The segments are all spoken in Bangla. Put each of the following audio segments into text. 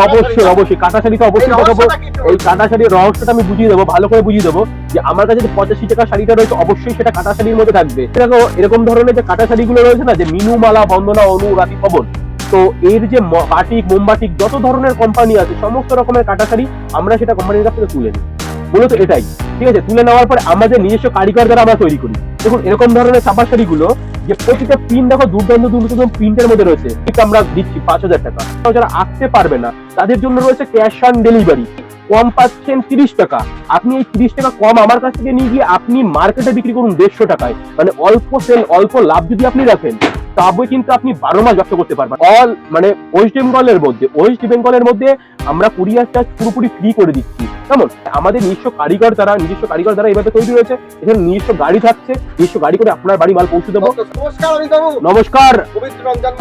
অবশ্যই অবশ্যই কাটা শাড়ি তো অবশ্যই দেখাবো। এই কাটা শাড়ির রহস্যটা আমি বুঝিয়ে দেবো, ভালো করে বুঝিয়ে দেবো যে আমার কাছে যে 85 টাকা শাড়িটা রয়েছে অবশ্যই সেটা কাটা শাড়ির মধ্যে থাকবে। দেখো এরকম ধরনের যে কাটা শাড়িগুলো রয়েছে না, যে মিনু, মালা, বন্দনা, অনু, রাতি, পবন, তো এর যে বাটিক, মোমবাটিক যত ধরনের কোম্পানি আছে সমস্ত রকমের কাটা শাড়ি আমরা সেটা কোম্পানির কাছ থেকে তুলে নিই। মূলত এটাই, ঠিক আছে। তুলে নেওয়ার পরে আমাদের নিজস্ব কারিগর দ্বারা আমরা তৈরি করি। দেখুন এরকম ধরনের ছাপা শাড়িগুলো যে প্রতিটা প্রিন্ট দেখো দুর্দান্ত দুর্দান্ত প্রিন্টের মধ্যে রয়েছে, এটা আমরা দিচ্ছি 5,000 টাকা। যারা আসতে পারবে না তাদের জন্য রয়েছে ক্যাশ অন ডেলিভারি, কম পাচ্ছেন 30 টাকা। আপনি এই 30 টাকা কম আমার কাছ থেকে নিয়ে গিয়ে আপনি মার্কেটে বিক্রি করুন 150 টাকায়, মানে অল্প সেল অল্প লাভ যদি আপনি রাখেন তবে কিন্তু আপনি 12 মাস ব্যবসা করতে পারবেন। অল মানে ওয়েস্ট বেঙ্গলের মধ্যে আমরা কুরিয়ার চার্জ পুরোপুরি ফ্রি করে দিচ্ছি। কেমন, আমাদের নিজস্ব কারিগর দ্বারা এভাবে তৈরি হয়েছে। এখানে নিজস্ব গাড়ি থাকছে, নিজস্ব গাড়ি করে আপনার বাড়ি মাল পৌঁছে দেবো। নমস্কার।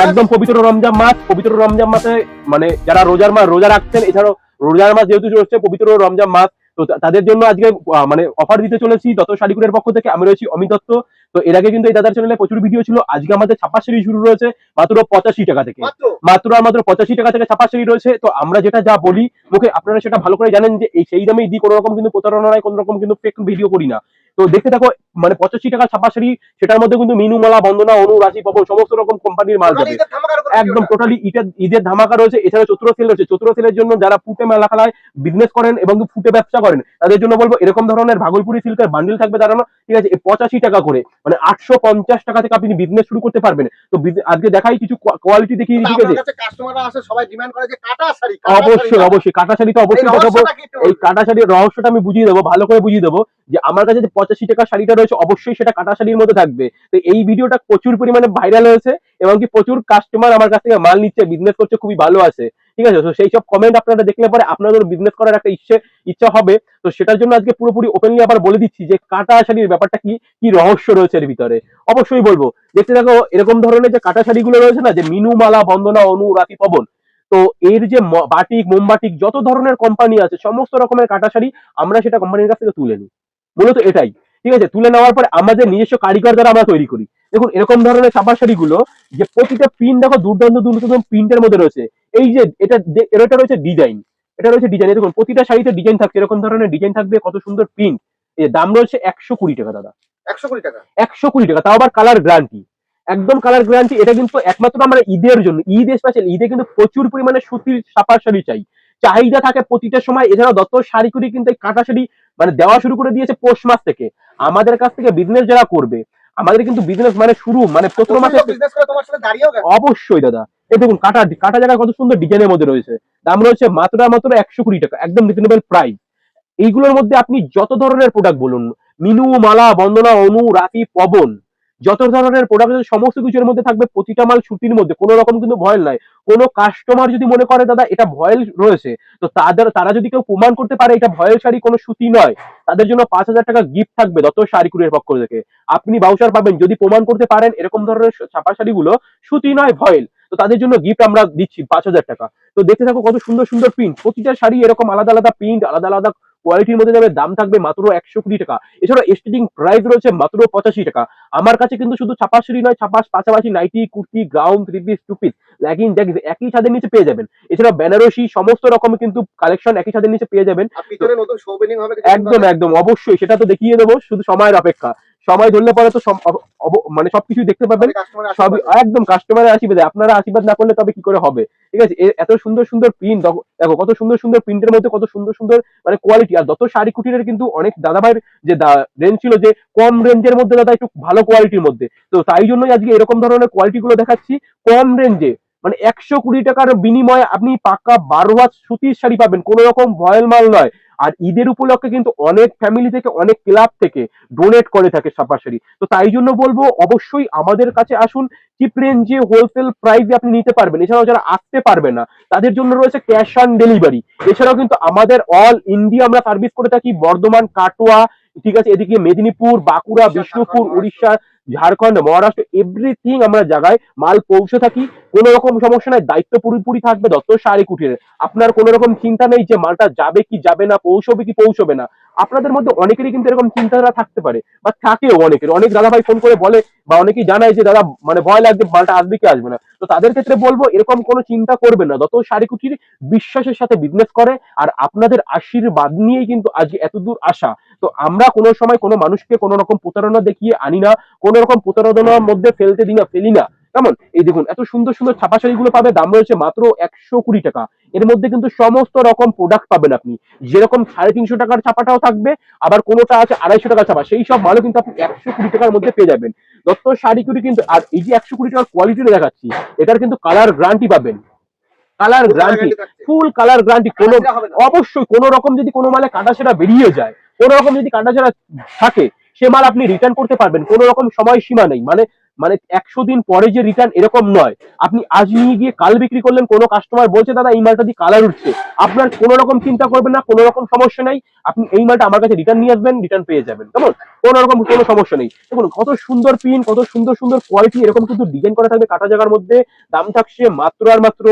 একদম পবিত্র রমজান মাসে মানে যারা রোজা রাখছেন, এছাড়াও রোজার মাস যেহেতু চলছে, পবিত্র রমজান মাস, তো তাদের জন্য আজকে মানে অফার দিতে চলেছি দত্ত শাড়িগুলোর পক্ষ থেকে। আমি রয়েছি অমিত দত্ত। তো এর আগে কিন্তু এই দাদার চ্যানেলে প্রচুর ভিডিও ছিল। আজকে আমাদের ছাপা শাড়ি শুরু রয়েছে মাত্র 85 টাকা থেকে, মাত্র 85 টাকা থেকে ছাপা শাড়ি রয়েছে। তো আমরা যেটা যা বলি মুখে আপনারা সেটা ভালো করে জানেন যে এই সেই দামেই দিই, কোনো রকম কিন্তু প্রতারণা নয়, কোনো রকম কিন্তু ফেক ভিডিও করি না। তো দেখতে থাকো, মানে 85 টাকা ছাপা শাড়ি, সেটার মধ্যে কিন্তু মিনু, মালা, বন্দনা, অনু, রাশি, পবন সমস্ত রকম কোম্পানির মাল যাবে। একদম টোটালি ঈদের ধামাকা রয়েছে। এছাড়া চতুর্থ সেল রয়েছে। চতুর্থ সেলের জন্য যারা ফুটে মেলা খেলায় বিজনেস করেন এবং ফুটে ব্যবসা করেন তাদের জন্য বলবো এরকম ধরনের ভাগলপুরি সিল্কের বান্ডিল থাকবে দাঁড়ানো, ঠিক আছে। 85 টাকা করে, মানে 850 টাকা থেকে আপনি বিজনেস শুরু করতে পারবেন। তো আজকে দেখাই কিছু কোয়ালিটি দেখিয়ে, ঠিক আছে। অবশ্যই কাটা শাড়ি তো অবশ্যই দেখাবো। এই কাটা শাড়ির রহস্যটা আমি বুঝিয়ে দেবো, ভালো করে বুঝিয়ে দেবো যে আমার কাছে যে 85 টাকা শাড়িটা রয়েছে অবশ্যই সেটা কাটা শাড়ির মধ্যে থাকবে। তো এই ভিডিওটা প্রচুর পরিমাণে ভাইরাল হয়েছে এবং কি প্রচুর কাস্টমার আমার কাছ থেকে মাল নিচ্ছে, বিজনেস করছে, খুবই ভালো আছে, ঠিক আছে। তো সেই সব কমেন্ট আপনারা দেখলে পরে আপনাদের বিজনেস করার একটা ইচ্ছা হবে। তো সেটার জন্য আজকে পুরোপুরি ওপেনলি আবার বলে দিচ্ছি যে কাটা শাড়ির ব্যাপারটা কি কি রহস্য রয়েছে এর ভিতরে, অবশ্যই বলবো। দেখতে দেখো এরকম ধরনের যে কাটা শাড়িগুলো রয়েছে না, যে মিনু, মালা, বন্দনা, অনু, রাতি, পবন, তো এর যে বাটিক, মোমবাটিক যত ধরনের কোম্পানি আছে সমস্ত রকমের কাটা শাড়ি আমরা সেটা কোম্পানির কাছ থেকে তুলে নিই। মূলত এটাই, ঠিক আছে। তুলে নেওয়ার পরে আমাদের নিজস্ব কারিগর দ্বারা আমরা তৈরি করি। দেখুন এরকম ধরনের ছাপা শাড়িগুলো যে প্রতিটা প্রিন্ট দেখো দুর্দান্ত দুর্দান্ত প্রিন্টের মধ্যে রয়েছে। এই যে এটা রয়েছে ডিজাইন, এটা রয়েছে ডিজাইন। দেখুন প্রতিটা শাড়িতে ডিজাইন থাকছে, এরকম ধরনের ডিজাইন থাকবে, কত সুন্দর প্রিন্ট। এই দাম রয়েছে 120 টাকা দাদা, 120 টাকা, তাও আবার কালার গ্যারান্টি, একদম কালার গ্যারান্টি। এটা কিন্তু একমাত্র আমরা ঈদের জন্য, ঈদ স্পেশাল, ঈদে কিন্তু প্রচুর পরিমাণে সুতির ছাপার শাড়ি চাহিদা থাকে প্রতিটা সময়। এছাড়াও দত্ত শাড়ি কুড়ি কিন্তু এই কাটা শাড়ি মানে দেওয়া শুরু করে দিয়েছে পৌষ মাস থেকে। আমাদের কাছ থেকে বিজনেস যারা করবে, আমাদের কিন্তু বিজনেস মানে শুরু মানে চৈত্র মাসে। অবশ্যই দাদা, এই দেখুন কাটা কাটা জায়গায় কত সুন্দর ডিজাইনের মধ্যে রয়েছে। দাম রয়েছে মাত্র 120 টাকা, একদম রিজনেবল প্রাইস। এইগুলোর মধ্যে আপনি যত ধরনের প্রোডাক্ট বলুন, মিনু, মালা, বন্দনা, অনু, রাতি, পবন, যত ধরনের প্রোডাক্ট সমস্ত কিছুর মধ্যে থাকবে প্রতিটা মাল সুতির মধ্যে, কোনো রকম কিন্তু ভয়েল নাই। কোনো কাস্টমার যদি মনে করে দাদা এটা ভয়েল রয়েছে, তো তারা যদি কেউ প্রমাণ করতে পারে এটা ভয়েল শাড়ি কোনো সুতি নয়, তাদের জন্য 5,000 টাকা গিফট থাকবে দত্ত শাড়ি কুরিয়ার পক্ষ থেকে। আপনি বাউচার পাবেন যদি প্রমাণ করতে পারেন এরকম ধরনের ছাপা শাড়িগুলো সুতি নয় ভয়েল, তো তাদের জন্য গিফট আমরা দিচ্ছি 5,000 টাকা। তো দেখতে থাকো কত সুন্দর সুন্দর প্রিন্ট, প্রতিটা শাড়ি এরকম আলাদা আলাদা প্রিন্ট, আলাদা আলাদা কোয়ালিটির মধ্যে যাবে। দাম থাকবে মাত্র 120 টাকা। এছাড়া স্টার্টিং প্রাইস রয়েছে মাত্র 85 টাকা। আমার কাছে কিন্তু শুধু ছাপা শাড়ি নয়, ছাপার পাশাপাশি nighty, kurti, gown, 3 piece, 2 piece, legging, jeggings একই ছাদের নিচে পেয়ে যাবেন। এছাড়া বেনারসি সমস্ত রকম কিন্তু কালেকশন একই ছাদের নিচে পেয়ে যাবেন। একদম একদম অবশ্যই, সেটা তো দেখিয়ে দেবো, শুধু সময়ের অপেক্ষা। সময় ধরলে পরে তো মানে সবকিছু দেখতে পাবেন। সবই একদম কাস্টমারের আশীর্বাদে, আপনারা আশীর্বাদ না করলে তবে কি করে হবে, ঠিক আছে। এত সুন্দর সুন্দর প্রিন্ট দেখো, কত সুন্দর সুন্দর প্রিন্টের মধ্যে কত সুন্দর সুন্দর মানে কোয়ালিটি। আর দত্ত শাড়ি কুটিরের কিন্তু অনেক দাদা ভাইয়ের যে রেঞ্জ ছিল যে কম রেঞ্জের মধ্যে দাদা একটু ভালো কোয়ালিটির মধ্যে, তো তাই জন্যই আজকে এরকম ধরনের কোয়ালিটি গুলো দেখাচ্ছি কম রেঞ্জে। মানে 120 টাকার বিনিময়ে আপনি পাক্কা 12 হাত সুতির শাড়ি পাবেন, কোনো রকম ভয়েল মাল নয়। আর ঈদের উপলক্ষে কিন্তু অনেক ফ্যামিলি থেকে, অনেক ক্লাব থেকে ডোনেট করে থাকে ছাপা শাড়ি। তো তাই জন্য বলবো অবশ্যই আমাদের কাছে আসুন, চিপ রেঞ্জে হোলসেল প্রাইসে আপনি নিতে পারবেন। এছাড়াও যারা আসতে পারবে না তাদের জন্য রয়েছে ক্যাশ অন ডেলিভারি। এছাড়াও কিন্তু আমাদের অল ইন্ডিয়া আমরা সার্ভিস করে থাকি, বর্ধমান, কাটোয়া, ঠিক আছে, এদিকে মেদিনীপুর, বাঁকুড়া, বিষ্ণুপুর, উড়িষ্যা, ঝাড়খণ্ড, মহারাষ্ট্র, এভরিথিং আমরা জায়গায় মাল পৌঁছে থাকি। কোনো রকম সমস্যা নাই, দায়িত্ব পুরোপুরি থাকবে দত্ত শাড়ি কুটিরের। আপনার কোনো রকম চিন্তা নেই যে মালটা যাবে কি যাবে না, পৌঁছবে কি পৌঁছবে না। আপনাদের মধ্যে অনেকেরই কিন্তু এরকম চিন্তাধারা থাকতে পারে বা থাকেও অনেকের, অনেক দাদা ভাই ফোন করে বলে বা অনেকেই জানায় যে দাদা মানে ভয় লাগছে মালটা আসবে কি আসবে না। তো তাদের ক্ষেত্রে বলবো এরকম কোনো চিন্তা করবেন না। যত শাড়ি কুটির বিশ্বাসের সাথে বিজনেস করে আর আপনাদের আশীর্বাদ নিয়েই কিন্তু আজকে এতদূর আসা। তো আমরা কোনো সময় কোনো মানুষকে কোনো রকম প্রতারণা দেখিয়ে আনি না, কোনো রকম প্রতারণার মধ্যে ফেলি না। কেমন এই দেখুন এত সুন্দর সুন্দর ছাপা শাড়িগুলো পাবে, দাম রয়েছে মাত্র 120 টাকা। এর মধ্যে কিন্তু সমস্ত রকম প্রোডাক্ট পাবেন আপনি, যেরকম 350 টাকার ছাপাটাও থাকবে, আবার কোনোটা আছে 250 টাকা ছাপা, সেই সব মালও কিন্তু আপনি 120 টাকার মধ্যে পেয়ে যাবেন। দত্ত শাড়ি কুড়ি কিন্তু, আর এই যে 120 টাকার কোয়ালিটিটা দেখাচ্ছি, এটার কিন্তু কালার গ্যারান্টি পাবেন, colour guarantee, full colour guarantee. কোনো অবশ্যই কোনো রকম যদি কোনো মালে কাটা সেটা বেরিয়ে যায়, কোনো রকম যদি কাটা সেটা থাকে, সে মাল আপনি রিটার্ন করতে পারবেন, কোনো রকম সময় সীমা নেই। মানে মানে 100 দিন পরে যে রিটার্ন এরকম নয়। আপনি আজ নিয়ে গিয়ে কাল বিক্রি করলেন, কোনো কাস্টমার বলছে দাদা এই মালটা দিয়ে কালার উঠছে, আপনার কোনো রকম চিন্তা করবেন না, কোনো রকম সমস্যা নেই, আপনি এই মালটা আমার কাছে রিটার্ন নিয়ে আসবেন, রিটার্ন পেয়ে যাবেন। কেমন কোনো রকম কোনো সমস্যা নেই। দেখুন কত সুন্দর পিন, কত সুন্দর সুন্দর কোয়ালিটি, এরকম কিন্তু ডিজাইন করা থাকবে কাটা জায়গার মধ্যে। দাম থাকছে মাত্র আর মাত্র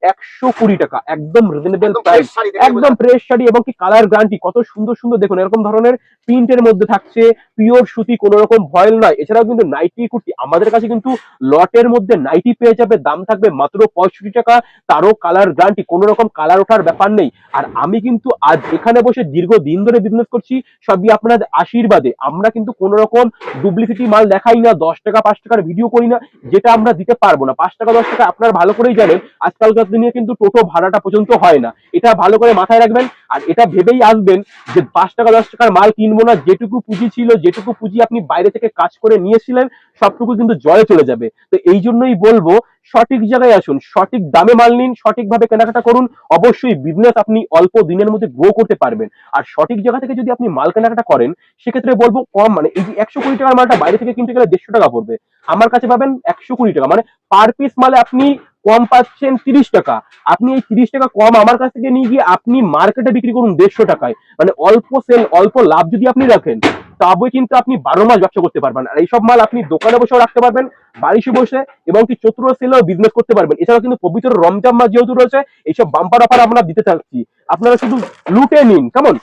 120 টাকা, একদম রিজনেবল প্রাইস, একদম ফ্রেশ শাড়ি এবং কি কালার গ্যারান্টি। কত সুন্দর সুন্দর দেখুন এরকম ধরনের প্রিন্টের মধ্যে থাকছে, পিওর সুতি, কোনো রকম ভয়েল নয়। এছাড়াও কিন্তু নাইটি কুর্তি আমাদের কাছে কিন্তু লটের মধ্যে নাইটি পেয়ে যাবে, দাম থাকবে মাত্র 65 টাকা, তারও কালার গ্যারান্টি, কোনো রকম কালার ওঠার ব্যাপার নেই। আর আমি কিন্তু আজ এখানে বসে দীর্ঘদিন ধরে বিজনেস করছি, সবই আপনার আশীর্বাদে। আমরা কিন্তু কোনো রকম ডুপ্লিসিটি মাল দেখাই না, 10 টাকা 5 টাকার ভিডিও করি না, যেটা আমরা দিতে পারবো না। 5 টাকা 10 টাকা আপনার ভালো করেই জানেন আজকালকার দিনে কিন্তু টোটো ভাড়াটা পর্যন্ত হয় না, এটা ভালো করে মাথায় রাখবেন। আর এটা ভেবেই আসবেন যে 5 টাকা 10 টাকার মাল কিনবো না, যেটুকু পুঁজি ছিল, যেটুকু পুঁজি আপনি বাইরে থেকে কাজ করে নিয়েছিলেন, সবটুকু কিন্তু জলে চলে যাবে। তো এই জন্যই বলবো সঠিক জায়গায় আসুন, সঠিক দামে মাল নিন, সঠিকভাবে কেনাকাটা করুন, অবশ্যই বিজনেস আপনি অল্প দিনের মধ্যে গ্রো করতে পারবেন। আর সঠিক জায়গা থেকে যদি আপনি মাল কেনাকাটা করেন, সেক্ষেত্রে বলবো কম, মানে এই যে 120 টাকার মালটা বাইরে থেকে কিনতে গেলে 150 টাকা পড়বে, আমার কাছে পাবেন 120 টাকা, মানে পার পিস মালে আপনি কম পাচ্ছেন 30 টাকা। আপনি এই 30 টাকা কম আমার কাছ থেকে নিয়ে গিয়ে আপনি মার্কেটে বিক্রি করুন 150 টাকায়, মানে অল্প সেল অল্প লাভ যদি আপনি রাখেন, তবে কিন্তু আপনি 12 মাস ব্যবসা করতে পারবেন। আর এইসব মাল আপনি দোকানে বসেও রাখতে পারবেন, বাড়িতে বসে, এবং কি চতুর্থ সেলেও বিজনেস করতে পারবেন। এছাড়াও কিন্তু পবিত্র রমজান মাস যেহেতু রয়েছে, এইসব বাম্পার অফার আমরা দিতে থাকছি, আপনারা শুধু লুটে নিন। কেমন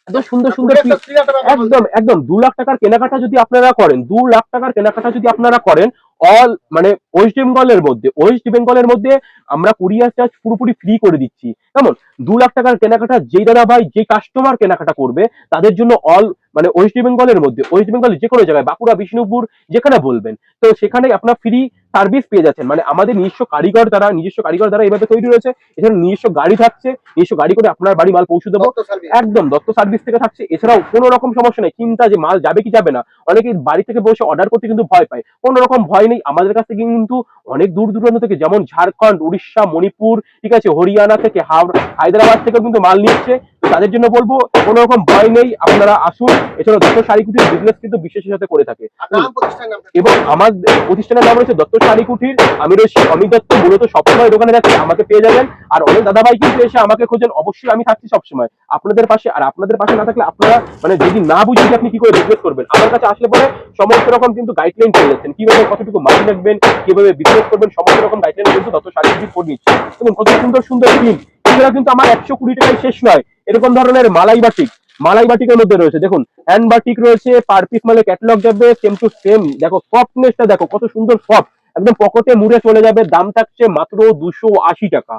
এত সুন্দর সুন্দর একদম একদম 2 লাখ টাকার কেনাকাটা যদি আপনারা করেন, 2 লাখ টাকার কেনাকাটা যদি আপনারা করেন, অল মানে ওয়েস্ট বেঙ্গলের মধ্যে আমরা কুরিয়ার চার্জ পুরোপুরি ফ্রি করে দিচ্ছি। কেমন 2 লাখ টাকার কেনাকাটা যেই দাদা ভাই যে কাস্টমার কেনাকাটা করবে, তাদের জন্য অল মানে ওয়েস্ট বেঙ্গলের যে কোনো জায়গায়, বাঁকুড়া, বিষ্ণুপুর, যেখানে বলবেন, তো সেখানে আপনার ফ্রি সার্ভিস পেয়ে যাচ্ছেন। মানে আমাদের নিজস্ব কারিগর দ্বারা এভাবে তৈরি রয়েছে। এছাড়া নিজস্ব গাড়ি থাকছে, নিজস্ব গাড়ি করে আপনার বাড়ি মাল পৌঁছে দেবো, একদম দত্ত সার্ভিস থেকে থাকছে। এছাড়াও কোনো রকম সমস্যা নেই, চিন্তা যে মাল যাবে কি যাবে না, অনেকে বাড়ি থেকে বসে অর্ডার করতে কিন্তু ভয় পায়, কোনো রকম ভয় নেই। আমাদের কাছ থেকে কিন্তু অনেক দূর দূরান্ত থেকে, যেমন ঝাড়খণ্ড, উড়িষ্যা, মণিপুর, ঠিক আছে, হরিয়ানা থেকে, হায়দ্রাবাদ থেকেও কিন্তু মাল নিচ্ছে। তো তাদের জন্য বলবো কোনো রকম ভয় নেই, আপনারা আসুন। এছাড়াও দত্ত শাড়ি কুটির বিজনেস কিন্তু বিশেষের সাথে করে থাকে, এবং আমার প্রতিষ্ঠানের নাম রয়েছে দত্ত শাড়ি কুটির। আমি রয়েছি অমিত দত্ত, মূলত সবসময় দোকানে থাকি, আমাকে পেয়ে যাবেন। আর অনেক দাদাভাই কিন্তু এসে আমাকে খোঁজেন, অবশ্যই আমি থাকছি সবসময় আপনাদের পাশে। আর আপনাদের পাশে না থাকলে আপনারা মানে যদি না বুঝেন যে আপনি কি করে বিজনেস করবেন, আমার কাছে আসলে পরে সমস্ত রকম কিন্তু গাইডলাইন পেয়ে যাচ্ছেন, কিভাবে কতটুকু মাল রাখবেন, কিভাবে বিজনেস করবেন, সমস্ত রকম গাইডলাইন কিন্তু দত্ত শাড়ি কুটির করে নিচ্ছে। এবং কত সুন্দর সুন্দর স্কিম, এগুলো কিন্তু আমার 120 টাকায় শেষ নয়। এরকম ধরনের মালাই বাটিকের মধ্যে রয়েছে, দেখুন হ্যান্ড বাটিক রয়েছে, পার পিস মানে ক্যাটালগ যাবে সেম টু সেম। দেখো সফটনেসটা দেখো কত সুন্দর সফট, একদম পকেটে মুড়ে চলে যাবে। দাম থাকছে মাত্র 280 টাকা,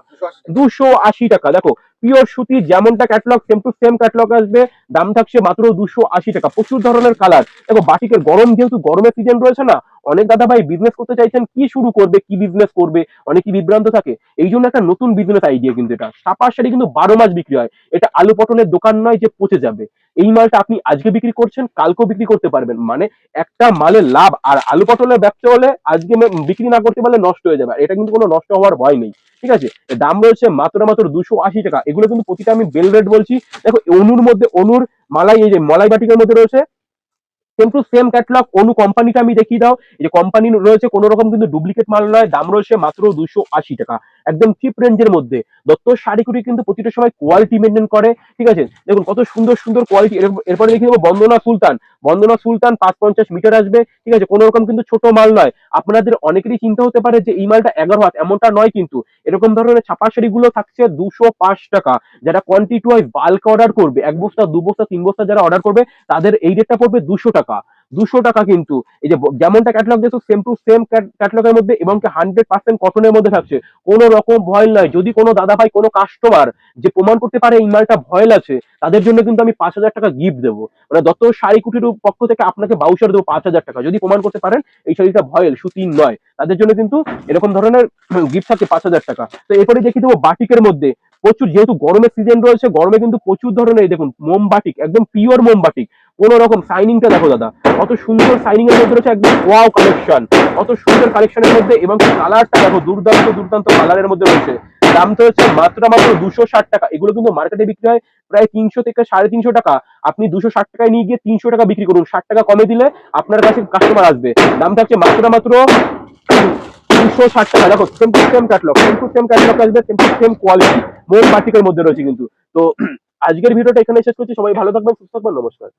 280 টাকা। দেখো পিওর সুতি, যেমনটা catalogue same to same catalogue আসবে, দাম থাকছে মাত্র 280 টাকা। প্রচুর ধরনের কালার। দেখো বাটিকের গরম, যেহেতু গরমের সিজন রয়েছে না, অনেক দাদা ভাই বিজনেস করতে চাইছেন, কি শুরু করবে, কি বিজনেস করবে, অনেকই বিভ্রান্ত থাকে। এই জন্য একটা নতুন বিজনেস আইডিয়া কিন্তু এটা, ছাপার শাড়ি কিন্তু 12 মাস বিক্রি হয়। এটা আলু পটলের দোকান নয় যে পচে যাবে। এই মালটা আপনি আজকে বিক্রি করছেন, কালকেও বিক্রি করতে পারবেন, মানে একটা মালের লাভ। আর আলু পটলের ব্যবসা হলে আজকে বিক্রি না করতে পারলে নষ্ট হয়ে যাবে, আর এটা কিন্তু কোনো নষ্ট হওয়ার ভয় নেই। ঠিক আছে, দাম রয়েছে মাত্র 280 টাকা। এগুলো কিন্তু প্রতিটা আমি বেল রেট বলছি। দেখো অনুর মালাই, এই যে মলাই বাটিকের মধ্যে রয়েছে সেম টু সেম ক্যাটলগ, অনু কোম্পানিটা আমি দেখিয়ে দাও। এই যে কোম্পানি রয়েছে, কোনো রকম কিন্তু ডুপ্লিকেট মাল নয়। দাম রয়েছে মাত্র 280 টাকা, একদম চিপ রেঞ্জের মধ্যে। দত্ত শাড়িকুটি কিন্তু প্রতিটা সময় কোয়ালিটি মেনটেন করে, ঠিক আছে? দেখুন কত সুন্দর সুন্দর কোয়ালিটি। এরপরে দেখে দেবো বন্দনা সুলতান। বন্দনা সুলতান 550 মিটার আসবে, ঠিক আছে? কোনো রকম কিন্তু ছোট মাল নয়। আপনাদের অনেকেরই চিন্তা হতে পারে যে এই মালটা 11 হাত, এমনটা নয় কিন্তু। এরকম ধরনের ছাপা শাড়িগুলো থাকছে 205 টাকা। যারা কোয়ান্টিটি ওয়াইজ বাল্ক অর্ডার করবে, 1 বস্তা 2 বস্তা 3 বস্তা যারা অর্ডার করবে, তাদের এই রেটটা পড়বে 200 টাকা। 200 টাকা কিন্তু। এই যে যেমনটা ক্যাটালগ দেখছো সেম টু সেম ক্যাটালগের মধ্যে, এবং কি 100% কটনের মধ্যে থাকছে। কোনো রকম ভয়েল নয়। যদি কোনো দাদা ভাই কোনো কাস্টমার যে প্রমাণ করতে পারে এই মালটা ভয়েল আছে, তাদের জন্য কিন্তু আমি 5,000 টাকা গিফট দেবো। মানে দত্ত শাড়ি কুটির পক্ষ থেকে আপনাকে বাউচার দেবো 5,000 টাকা, যদি প্রমাণ করতে পারেন এই শাড়িটা ভয়েল সুতির নয়। তাদের জন্য কিন্তু এরকম ধরনের গিফট থাকে 5,000 টাকা। তো এরপরে দেখিয়ে দেবো বাটিকের মধ্যে। প্রচুর, যেহেতু গরমের সিজন রয়েছে, গরমে কিন্তু প্রচুর ধরনের, এই দেখুন মোম বাটিক, একদম পিওর মোম বাটিক। কোন রকম সাইনিংটা দেখো দাদা, কত সুন্দর সাইনিং এর মধ্যে রয়েছে, একদম ওয়াও কালেকশন। কত সুন্দর কালেকশনের মধ্যে, এবং কালারটা দেখো দুর্দান্ত দুর্দান্ত কালারের মধ্যে রয়েছে। দামটা হচ্ছে মাত্র 260 টাকা। এগুলো কিন্তু মার্কেটে বিক্রি হয় প্রায় 300 থেকে 350 টাকা। আপনি 260 টাকায় নিয়ে গিয়ে 300 টাকা বিক্রি করুন, 60 টাকা কমে দিলে আপনার কাছে কাস্টমার আসবে। দামটা হচ্ছে মাত্র 260 টাকা। দেখো same to same catalogue, same to same catalogue আসবে, সেম টু সেম কোয়ালিটি, মোম বাটিকের মধ্যে রয়েছে কিন্তু। তো আজকের ভিডিওটা এখানে শেষ করছি। সবাই ভালো থাকবেন, সুস্থ থাকবেন, নমস্কার।